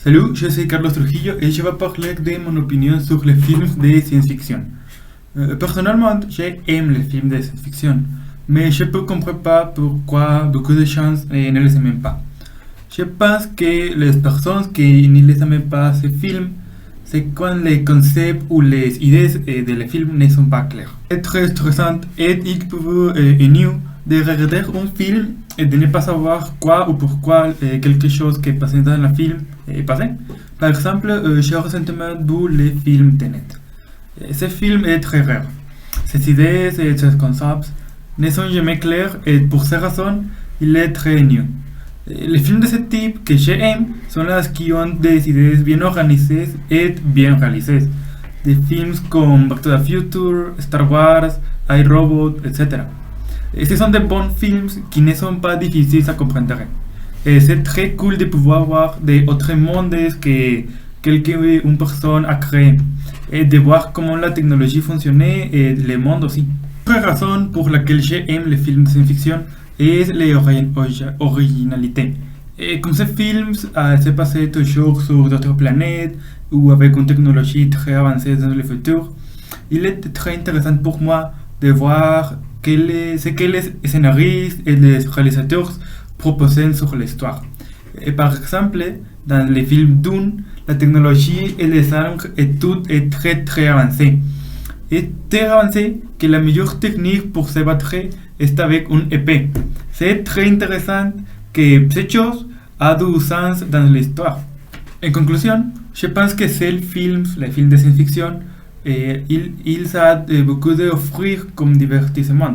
Salut, je suis Carlos Trujillo et je vais parler de mon opinion sur les films de science-fiction. Personnellement, j'aime les films de science-fiction, mais je ne comprends pas pourquoi beaucoup de gens ne les aiment pas. Je pense que les personnes qui ne les aiment pas ces films, c'est quand les concepts ou les idées de les films ne sont pas clairs. C'est très stressant et il peut nous de regarder un film et de ne pas savoir quoi ou pourquoi quelque chose qui est passé dans le film est passé. Par exemple, j'ai récemment vu le film Tenet. Ce film est très rare. Ses idées et ses concepts ne sont jamais clairs et pour ces raisons, il est très nul. Les films de ce type que j'aime sont ceux qui ont des idées bien organisées et bien réalisées. Des films comme Back to the Future, Star Wars, iRobot, etc. Et ce sont de bons films qui ne sont pas difficiles à comprendre. Et c'est très cool de pouvoir voir d'autres mondes que une personne a créé et de voir comment la technologie fonctionne et le monde aussi. Une raison pour laquelle j'aime les films de science-fiction est l'originalité. Et comme ces films se passent toujours sur d'autres planètes ou avec une technologie très avancée dans le futur, il est très intéressant pour moi de voir ce que les scénaristes et les réalisateurs proposent sur l'histoire. Et par exemple, dans les films Dune, la technologie et les armes et tout est très avancé. Et très avancé que la meilleure technique pour se battre est avec une épée. C'est très intéressant que cette chose a du sens dans l'histoire. En conclusion, je pense que les films de science-fiction, ils ont beaucoup d'offrir comme divertissement.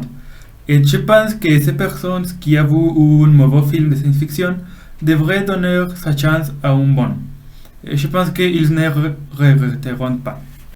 Et je pense que ces personnes qui ont vu un mauvais film de science-fiction devraient donner sa chance à un bon. Et je pense qu'ils ne regretteront pas.